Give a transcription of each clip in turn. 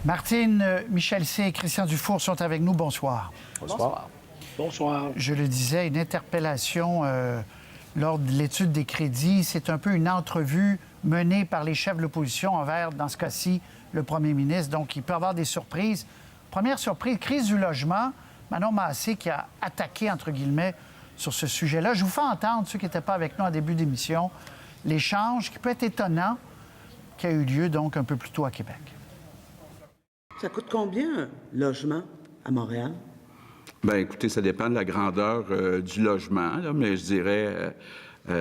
Martine, Michel C. et Christian Dufour sont avec nous. Bonsoir. Bonsoir. Bonsoir. Je le disais, une interpellation lors de l'étude des crédits. C'est un peu une entrevue menée par les chefs de l'opposition envers, dans ce cas-ci, le premier ministre. Donc, il peut y avoir des surprises. Première surprise, crise du logement. Manon Massé qui a attaqué, entre guillemets, sur ce sujet-là. Je vous fais entendre, ceux qui n'étaient pas avec nous en début d'émission, l'échange qui peut être étonnant qui a eu lieu, donc, un peu plus tôt à Québec. Ça coûte combien un logement à Montréal? Bien, écoutez, ça dépend de la grandeur du logement, là, mais je dirais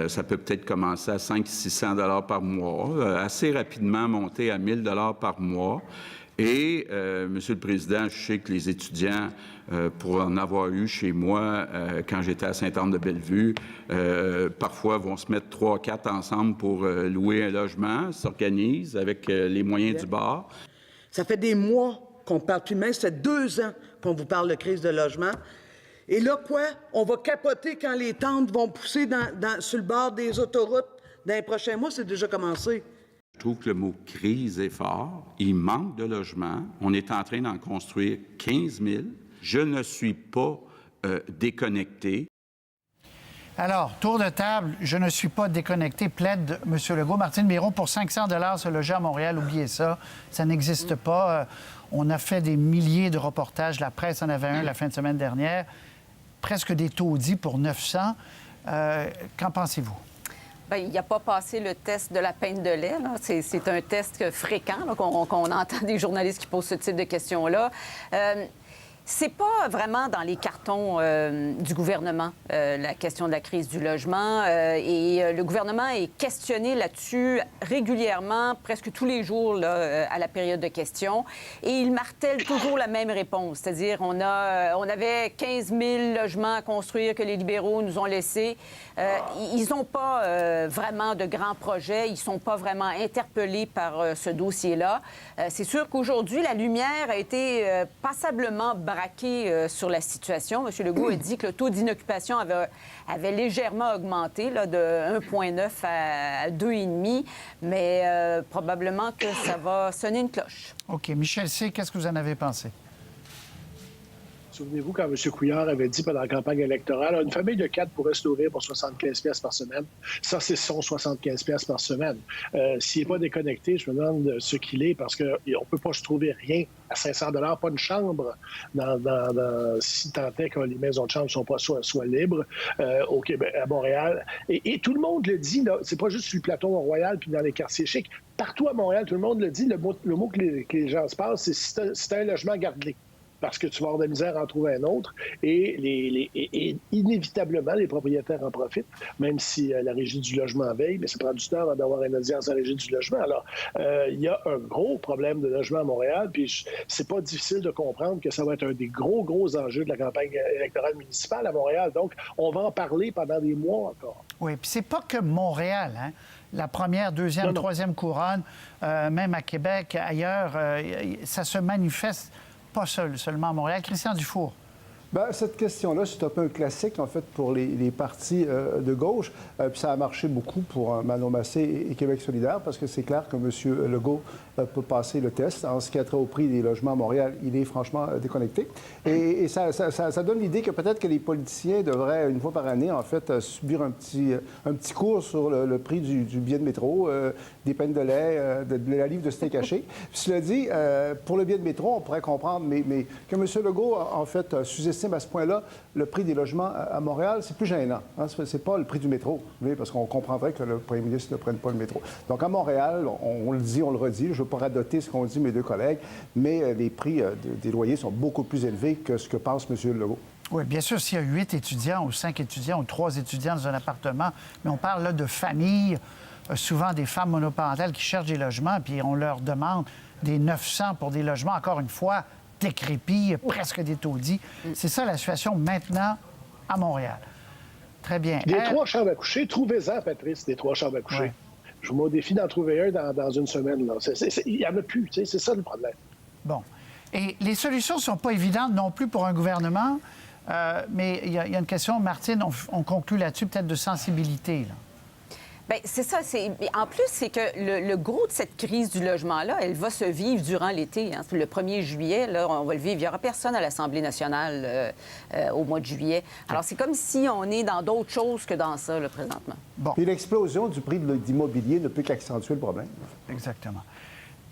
ça peut-être commencer à 500-600 $ par mois, assez rapidement monter à 1 000 $ par mois. Et, Monsieur le Président, je sais que les étudiants, pour en avoir eu chez moi quand j'étais à Sainte-Anne-de-Bellevue, parfois vont se mettre 3-4 ensemble pour louer un logement, s'organisent avec les moyens du bord. Ça fait des mois qu'on parle, puis même ça fait 2 ans qu'on vous parle de crise de logement. Et là, quoi? On va capoter quand les tentes vont pousser sur le bord des autoroutes dans les prochains mois. C'est déjà commencé. Je trouve que le mot « crise » est fort. Il manque de logements. On est en train d'en construire 15 000. Je ne suis pas déconnecté. Alors, tour de table, je ne suis pas déconnecté, plaide M. Legault. Martine Biron, pour 500 $ se loger à Montréal, oubliez ça, ça n'existe pas. On a fait des milliers de reportages, la presse en avait un la fin de semaine dernière, presque des taudis pour 900. Qu'en pensez-vous? Bien, il n'a pas passé le test de la peine de lait. C'est un test fréquent là, qu'on entend des journalistes qui posent ce type de questions-là. C'est pas vraiment dans les cartons du gouvernement, la question de la crise du logement. Et le gouvernement est questionné là-dessus régulièrement, presque tous les jours là, à la période de questions. Et il martèle toujours la même réponse. C'est-à-dire, on avait 15 000 logements à construire que les libéraux nous ont laissés. Ils n'ont pas vraiment de grands projets. Ils ne sont pas vraiment interpellés par ce dossier-là. C'est sûr qu'aujourd'hui, la lumière a été passablement braqué sur la situation. M. Legault a dit que le taux d'inoccupation avait légèrement augmenté là, de 1,9 à 2,5, mais probablement que ça va sonner une cloche. OK. Michel C., qu'est-ce que vous en avez pensé? Souvenez-vous quand M. Couillard avait dit pendant la campagne électorale, une famille de 4 pourrait se nourrir pour 75 $ par semaine. Ça, c'est son 75 $ par semaine. S'il n'est pas déconnecté, je me demande ce qu'il est, parce qu'on ne peut pas se trouver rien à 500 $, pas une chambre, si tant est que les maisons de chambre ne sont pas soit libres au Québec, à Montréal. Et tout le monde le dit, c'est pas juste sur le plateau Mont-Royal puis dans les quartiers chics. Partout à Montréal, tout le monde le dit. Le mot que les gens se passent, c'est si t'as un logement, garde-le. Parce que tu vas avoir de la misère à en trouver un autre. Et inévitablement, les propriétaires en profitent, même si la Régie du logement veille, mais ça prend du temps avant d'avoir une audience à la Régie du logement. Alors, il y a un gros problème de logement à Montréal, puis c'est pas difficile de comprendre que ça va être un des gros enjeux de la campagne électorale municipale à Montréal. Donc, on va en parler pendant des mois encore. Oui, puis c'est pas que Montréal, hein? La première, deuxième, troisième couronne, même à Québec, ailleurs, ça se manifeste pas seulement à Montréal. Christian Dufour. Bien, cette question-là, c'est un peu un classique, en fait, pour les partis de gauche. Puis ça a marché beaucoup pour Manon Massé et Québec solidaire, parce que c'est clair que M. Legault peut passer le test. En ce qui a trait au prix des logements à Montréal, il est franchement déconnecté. Et ça donne l'idée que peut-être que les politiciens devraient, une fois par année, en fait, subir un petit cours sur le prix du billet de métro, des peines de lait, de la livre de steak haché. Puis cela dit, pour le billet de métro, on pourrait comprendre, mais que M. Legault, en fait, sous-estime à ce point-là le prix des logements à Montréal, c'est plus gênant. Hein? C'est pas le prix du métro, parce qu'on comprendrait que le premier ministre ne prenne pas le métro. Donc à Montréal, on le dit, on le redit, je ne veux pas radoter ce qu'ont dit mes deux collègues, mais les prix des loyers sont beaucoup plus élevés que ce que pense M. Legault. Oui, bien sûr, s'il y a 8 étudiants ou 5 étudiants ou 3 étudiants dans un appartement, mais on parle là de familles, souvent des femmes monoparentales qui cherchent des logements, puis on leur demande des 900 pour des logements, encore une fois, décrépits, presque des taudis. C'est ça la situation maintenant à Montréal. Très bien. Des 3 chambres à coucher, trouvez-en, Patrice, des 3 chambres à coucher. Ouais. Je vous mets au défi d'en trouver un dans une semaine. Il n'y en a plus, c'est ça le problème. Bon. Et les solutions ne sont pas évidentes non plus pour un gouvernement, mais il y a une question, Martine, on conclut là-dessus, peut-être de sensibilité, là. Bien, c'est ça. En plus, c'est que le gros de cette crise du logement-là, elle va se vivre durant l'été. Hein. Le 1er juillet, là, on va le vivre. Il n'y aura personne à l'Assemblée nationale au mois de juillet. Alors, c'est comme si on est dans d'autres choses que dans ça, là, présentement. Bon. Puis l'explosion du prix de l'immobilier ne peut qu'accentuer le problème. Exactement.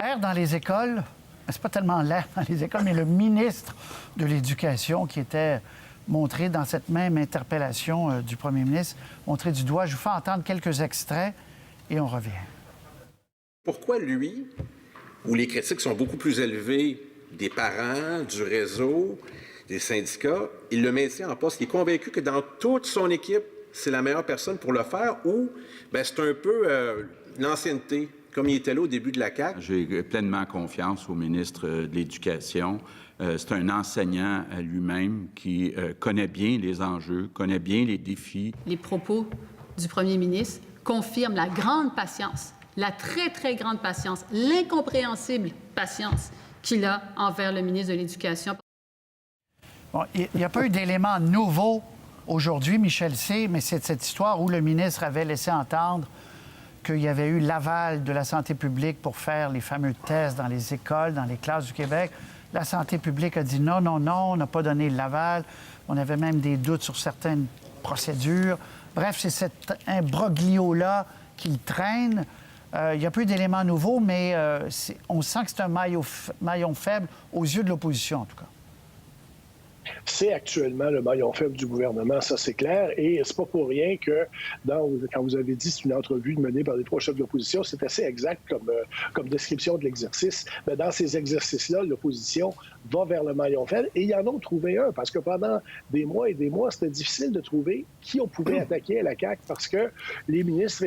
Air dans les écoles, c'est pas tellement l'air dans les écoles, mais le ministre de l'Éducation qui était montré dans cette même interpellation du premier ministre, montré du doigt. Je vous fais entendre quelques extraits et on revient. Pourquoi lui, où les critiques sont beaucoup plus élevées des parents, du réseau, des syndicats, il le maintient en poste? Il est convaincu que dans toute son équipe, c'est la meilleure personne pour le faire ou c'est un peu l'ancienneté, comme il était là au début de la CAQ? J'ai pleinement confiance au ministre de l'Éducation. C'est un enseignant à lui-même qui connaît bien les enjeux, connaît bien les défis. Les propos du premier ministre confirment la grande patience, la très, très grande patience, l'incompréhensible patience qu'il a envers le ministre de l'Éducation. Bon, il n'y a pas eu d'éléments nouveaux aujourd'hui, Michel C., mais c'est cette histoire où le ministre avait laissé entendre qu'il y avait eu l'aval de la santé publique pour faire les fameux tests dans les écoles, dans les classes du Québec. La santé publique a dit non, non, non, on n'a pas donné l'aval. On avait même des doutes sur certaines procédures. Bref, c'est cet imbroglio-là qu'il traîne. Il n'y a pas eu d'éléments nouveaux, mais on sent que c'est un maillon faible aux yeux de l'opposition, en tout cas. C'est actuellement le maillon faible du gouvernement, ça c'est clair. Et c'est pas pour rien que quand vous avez dit c'est une entrevue menée par les trois chefs de l'opposition, c'est assez exact comme description de l'exercice. Mais dans ces exercices-là, l'opposition va vers le maillon faible et ils en ont trouvé un parce que pendant des mois et des mois, c'était difficile de trouver qui on pouvait attaquer à la CAQ parce que les ministres,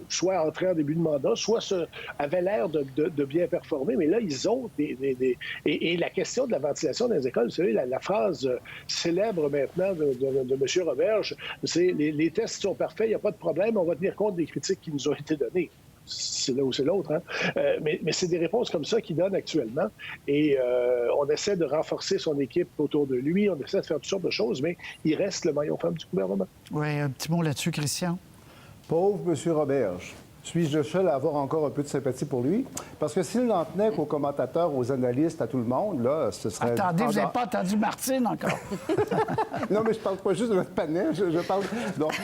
soit entrés en début de mandat, soit avaient l'air de bien performer. Mais là, ils ont Et la question de la ventilation dans les écoles, vous savez, la phrase célèbre maintenant de M. Roberge, c'est les tests sont parfaits, il n'y a pas de problème, on va tenir compte des critiques qui nous ont été données. C'est là ou c'est l'autre. Hein? Mais c'est des réponses comme ça qu'il donne actuellement. Et on essaie de renforcer son équipe autour de lui, on essaie de faire toutes sortes de choses, mais il reste le maillon faible du gouvernement. Oui, un petit mot là-dessus, Christian. Pauvre M. Roberge. Suis-je le seul à avoir encore un peu de sympathie pour lui? Parce que s'il n'en tenait qu'aux commentateurs, aux analystes, à tout le monde, là, ce serait... Attendez, vous n'avez pas entendu Martine encore. Non, mais je parle pas juste de notre panel, je parle... Donc,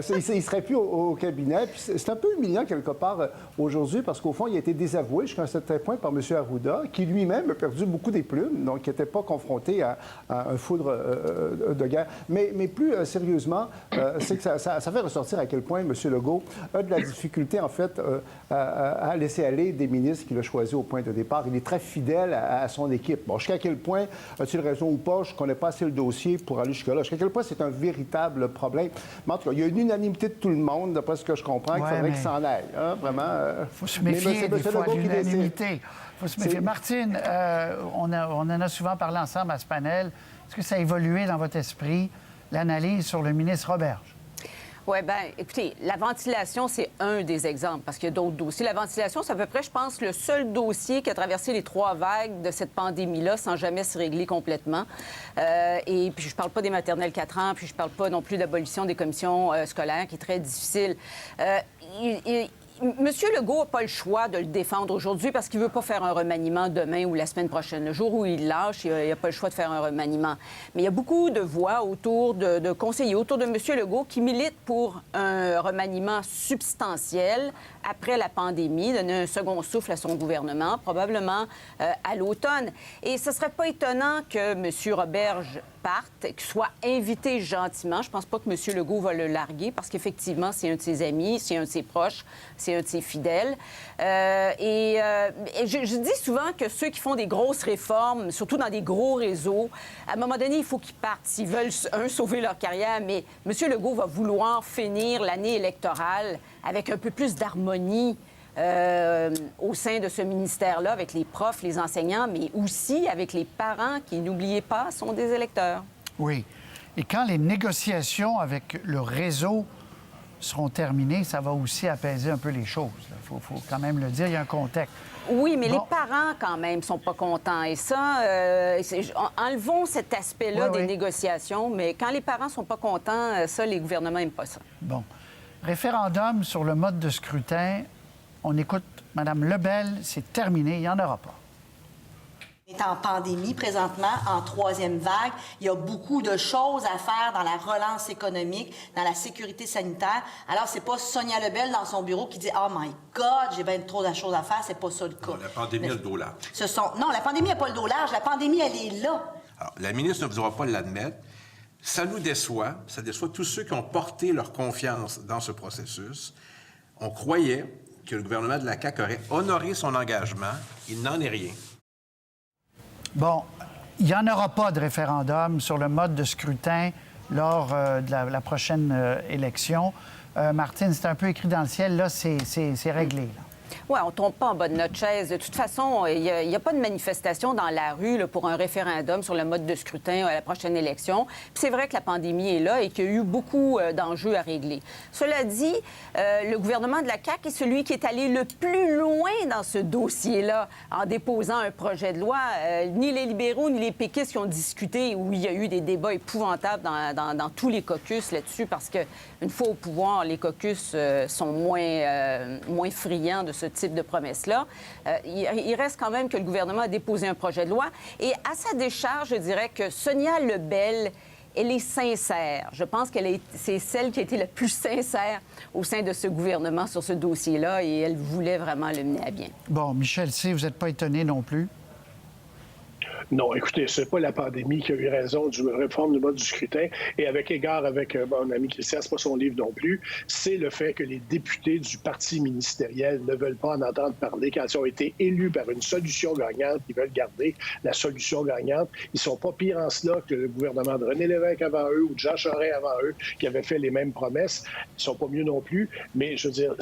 il serait plus au cabinet. Puis c'est un peu humiliant, quelque part, aujourd'hui, parce qu'au fond, il a été désavoué jusqu'à un certain point par M. Arruda, qui lui-même a perdu beaucoup des plumes, donc qui n'était pas confronté à un foudre de guerre. Mais plus sérieusement, c'est que ça fait ressortir à quel point M. Legault a de la difficulté, en fait, à laisser aller des ministres qu'il a choisis au point de départ. Il est très fidèle à son équipe. Bon, jusqu'à quel point, a-t-il raison ou pas, je ne connais pas assez le dossier pour aller jusque-là. Jusqu'à quel point c'est un véritable problème. Mais en tout cas, il y a une unanimité de tout le monde, d'après ce que je comprends, qu'il faudrait qu'il s'en aille. Hein, vraiment. Il faut se méfier des fois de l'unanimité. Il faut se méfier. Martine, on en a souvent parlé ensemble à ce panel. Est-ce que ça a évolué dans votre esprit, l'analyse sur le ministre Roberge? Oui, bien, écoutez, la ventilation, c'est un des exemples, parce qu'il y a d'autres dossiers. La ventilation, c'est à peu près, je pense, le seul dossier qui a traversé les 3 vagues de cette pandémie-là sans jamais se régler complètement. Et puis, je parle pas des maternelles 4 ans, puis je parle pas non plus d'abolition des commissions scolaires, qui est très difficile. Monsieur Legault n'a pas le choix de le défendre aujourd'hui parce qu'il ne veut pas faire un remaniement demain ou la semaine prochaine. Le jour où il lâche, il n'a pas le choix de faire un remaniement. Mais il y a beaucoup de voix autour de conseillers, autour de Monsieur Legault qui militent pour un remaniement substantiel après la pandémie, donner un second souffle à son gouvernement, probablement à l'automne. Et ce ne serait pas étonnant que M. Roberge parte, qu'il soit invité gentiment. Je ne pense pas que M. Legault va le larguer parce qu'effectivement, c'est un de ses amis, c'est un de ses proches, c'est un de ses fidèles. Je dis souvent que ceux qui font des grosses réformes, surtout dans des gros réseaux, à un moment donné, il faut qu'ils partent s'ils veulent, sauver leur carrière. Mais M. Legault va vouloir finir l'année électorale avec un peu plus d'harmonie au sein de ce ministère-là, avec les profs, les enseignants, mais aussi avec les parents qui, n'oubliez pas, sont des électeurs. Oui. Et quand les négociations avec le réseau seront terminées, ça va aussi apaiser un peu les choses. Il faut quand même le dire, il y a un contexte. Oui, mais les parents, quand même, ne sont pas contents. Et ça, enlevons cet aspect-là des négociations, mais quand les parents ne sont pas contents, ça, les gouvernements n'aiment pas ça. Bon. Référendum sur le mode de scrutin. On écoute Mme Lebel. C'est terminé. Il n'y en aura pas. On est en pandémie présentement, en troisième vague. Il y a beaucoup de choses à faire dans la relance économique, dans la sécurité sanitaire. Alors, c'est pas Sonia Lebel dans son bureau qui dit « Oh my God, j'ai bien trop de choses à faire ». C'est pas ça le cas. Non, la pandémie a le dos large. Non, la pandémie n'a pas le dos large. La pandémie, elle est là. Alors, la ministre ne voudra pas l'admettre. Ça nous déçoit. Ça déçoit tous ceux qui ont porté leur confiance dans ce processus. On croyait que le gouvernement de la CAQ aurait honoré son engagement. Il n'en est rien. Bon, il n'y en aura pas de référendum sur le mode de scrutin lors de la prochaine élection. Martine, c'est un peu écrit dans le ciel. Là, c'est réglé. Là. Oui, on ne tombe pas en bas de notre chaise. De toute façon, il n'y a pas de manifestation dans la rue là, pour un référendum sur le mode de scrutin à la prochaine élection. Puis c'est vrai que la pandémie est là et qu'il y a eu beaucoup d'enjeux à régler. Cela dit, le gouvernement de la CAQ est celui qui est allé le plus loin dans ce dossier-là en déposant un projet de loi. Ni les libéraux ni les péquistes qui ont discuté, où il y a eu des débats épouvantables dans tous les caucus là-dessus, parce qu'une fois au pouvoir, les caucus sont moins friands de ce type de promesses-là. Il reste quand même que le gouvernement a déposé un projet de loi. Et à sa décharge, je dirais que Sonia Lebel, elle est sincère. Je pense c'est celle qui a été la plus sincère au sein de ce gouvernement sur ce dossier-là et elle voulait vraiment le mener à bien. Bon, Michel C., vous n'êtes pas étonné non plus? Non, écoutez, c'est pas la pandémie qui a eu raison du réforme du mode du scrutin. Et avec égard avec mon ami Christian, c'est pas son livre non plus, c'est le fait que les députés du parti ministériel ne veulent pas en entendre parler quand ils ont été élus par une solution gagnante. Ils veulent garder la solution gagnante. Ils sont pas pires en cela que le gouvernement de René Lévesque avant eux ou de Jean Charest avant eux qui avaient fait les mêmes promesses. Ils sont pas mieux non plus. Mais je veux dire,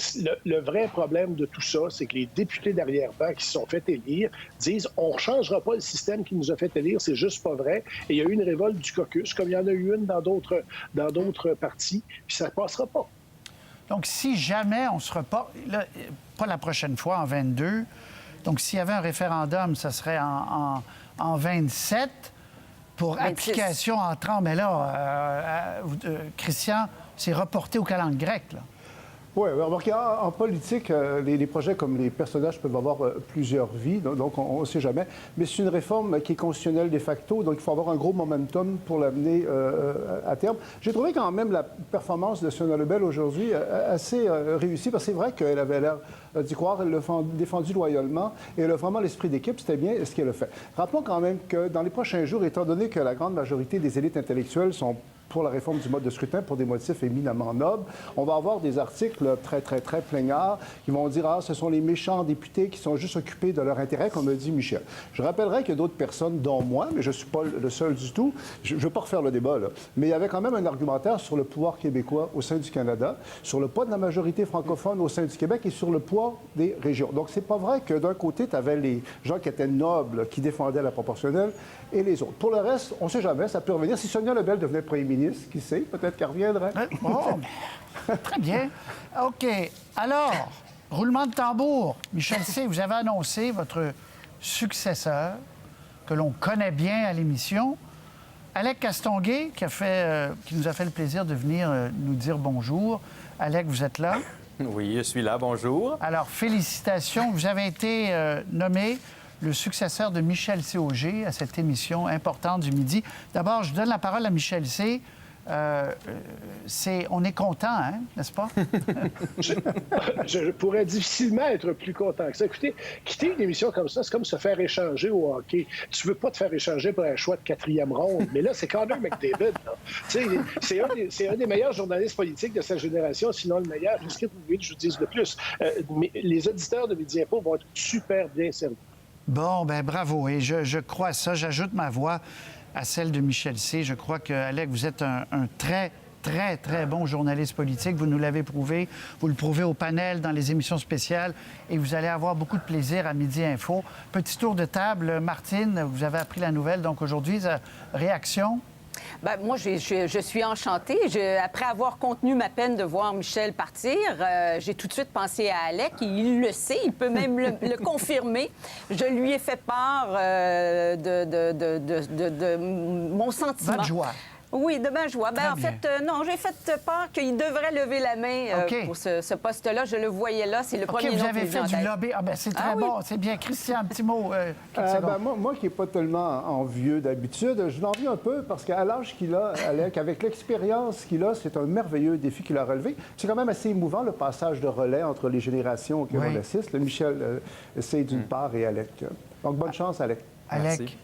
le vrai problème de tout ça, c'est que les députés d'arrière-ban qui se sont fait élire disent on ne changera pas le système qui nous a fait élire, c'est juste pas vrai. Et il y a eu une révolte du caucus, comme il y en a eu une dans d'autres partis, puis ça ne passera pas. Donc, si jamais on se reporte, là, pas la prochaine fois, en 22, donc s'il y avait un référendum, ça serait en 27 pour 26. Application entrant. Mais là, Christian, c'est reporté aux calendes grecques, là. Oui, remarquez, en politique, les projets comme les personnages peuvent avoir plusieurs vies, donc on ne sait jamais. Mais c'est une réforme qui est constitutionnelle de facto, donc il faut avoir un gros momentum pour l'amener à terme. J'ai trouvé quand même la performance de Sonia Lebel aujourd'hui assez réussie, parce que c'est vrai qu'elle avait l'air d'y croire, elle l'a défendu loyalement, et elle a vraiment l'esprit d'équipe, c'était bien ce qu'elle a fait. Rappelons quand même que dans les prochains jours, étant donné que la grande majorité des élites intellectuelles sont pour la réforme du mode de scrutin pour des motifs éminemment nobles. On va avoir des articles très plaignards qui vont dire « Ah, ce sont les méchants députés qui sont juste occupés de leur intérêt », comme a dit Michel. Je rappellerai qu'il y a d'autres personnes, dont moi, mais je ne suis pas le seul du tout. Je ne veux pas refaire le débat, là. Mais il y avait quand même un argumentaire sur le pouvoir québécois au sein du Canada, sur le poids de la majorité francophone au sein du Québec et sur le poids des régions. Donc, c'est pas vrai que d'un côté, tu avais les gens qui étaient nobles, qui défendaient la proportionnelle, et les autres. Pour le reste, on ne sait jamais, ça peut revenir. Si Sonia Lebel devenait premier ministre, qui sait, peut-être qu'elle reviendrait. Oh, très bien. OK. Alors, roulement de tambour. Michel C., vous avez annoncé votre successeur, que l'on connaît bien à l'émission, Alec Castonguay, qui nous a fait le plaisir de venir nous dire bonjour. Alec, vous êtes là? Oui, je suis là. Bonjour. Alors, félicitations. Vous avez été nommé le successeur de Michel C. Auger à cette émission importante du midi. D'abord, je donne la parole à Michel C. On est content, hein, n'est-ce pas? je pourrais difficilement être plus content que ça. Écoutez, quitter une émission comme ça, c'est comme se faire échanger au hockey. Tu veux pas te faire échanger pour un choix de 4e ronde, mais là, c'est Connor McDavid. C'est un des meilleurs journalistes politiques de sa génération, sinon le meilleur. Qu'est-ce que vous voulez que je vous dise de plus? Mais les auditeurs de Midi Info vont être super bien servis. Bon, ben bravo. Et je crois à ça. J'ajoute ma voix à celle de Michel C. Je crois que, Alec, vous êtes un très bon journaliste politique. Vous nous l'avez prouvé. Vous le prouvez au panel, dans les émissions spéciales. Et vous allez avoir beaucoup de plaisir à Midi Info. Petit tour de table. Martine, vous avez appris la nouvelle. Donc, aujourd'hui, réaction? Bien, moi, je suis enchantée. Après avoir contenu ma peine de voir Michel partir, j'ai tout de suite pensé à Alec. Il le sait, il peut même le confirmer. Je lui ai fait part de mon sentiment. Votre joie. Oui, demain, je vois. Ben, en fait, non, j'ai fait part qu'il devrait lever la main OK. pour ce poste-là. Je le voyais là. C'est le OK, premier vous nom avez qui me vient fait en du tête. lobby. Ah, ben c'est très Ah oui. bon. C'est bien. Christian, un petit mot. quelques secondes. Moi qui n'ai pas tellement envieux d'habitude, je l'envie un peu parce qu'à l'âge qu'il a, Alec, avec l'expérience qu'il a, c'est un merveilleux défi qu'il a relevé. C'est quand même assez émouvant, le passage de relais entre les générations qui Oui. assistent. Le Michel c'est d'une part et Alec. Donc, bonne chance, Alec. Alec. Merci.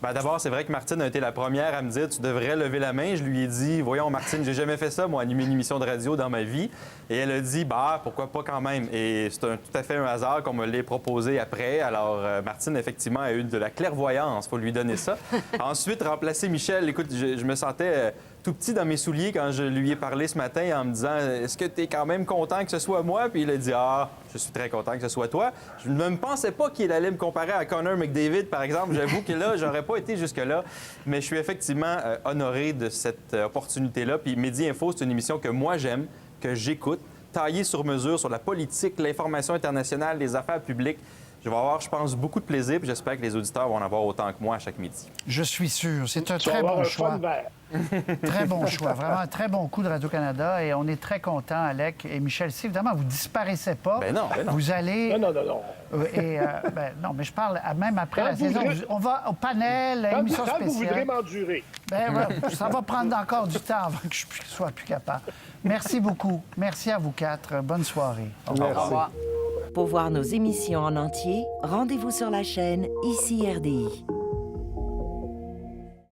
Ben, d'abord, c'est vrai que Martine a été la première à me dire « Tu devrais lever la main ». Je lui ai dit « Voyons, Martine, j'ai jamais fait ça, moi, animer une émission de radio dans ma vie. » Et elle a dit « Bah, pourquoi pas quand même ». Et c'est tout à fait un hasard qu'on me l'ait proposé après. Alors, Martine, effectivement, a eu de la clairvoyance, faut lui donner ça. Ensuite, remplacer Michel, écoute, je me sentais tout petit dans mes souliers quand je lui ai parlé ce matin en me disant « Est-ce que tu es quand même content que ce soit moi? » Puis il a dit « Ah, je suis très content que ce soit toi. » Je ne me pensais pas qu'il allait me comparer à Connor McDavid, par exemple. J'avoue que là, j'aurais pas été jusque-là. Mais je suis effectivement honoré de cette opportunité-là. Puis Midi Info, c'est une émission que moi j'aime, que j'écoute, taillée sur mesure sur la politique, l'information internationale, les affaires publiques. Je vais avoir, je pense, beaucoup de plaisir, puis j'espère que les auditeurs vont en avoir autant que moi à chaque midi. Je suis sûr. C'est un Tu vas très avoir bon un choix. fun vert. Très bon choix. Vraiment un très bon coup de Radio-Canada. Et on est très contents, Alec et Michel. Si, évidemment, vous ne disparaissez pas. Ben non. Vous allez... Non. non, mais je parle même après Quand la vous saison. voudrez- On va au panel, Quand émission vous voudrez spéciale. m'endurer. Ça va prendre encore du temps avant que je sois plus capable. Merci beaucoup. Merci à vous quatre. Bonne soirée. Au revoir. Merci. Au revoir. Pour voir nos émissions en entier, rendez-vous sur la chaîne ICI RDI.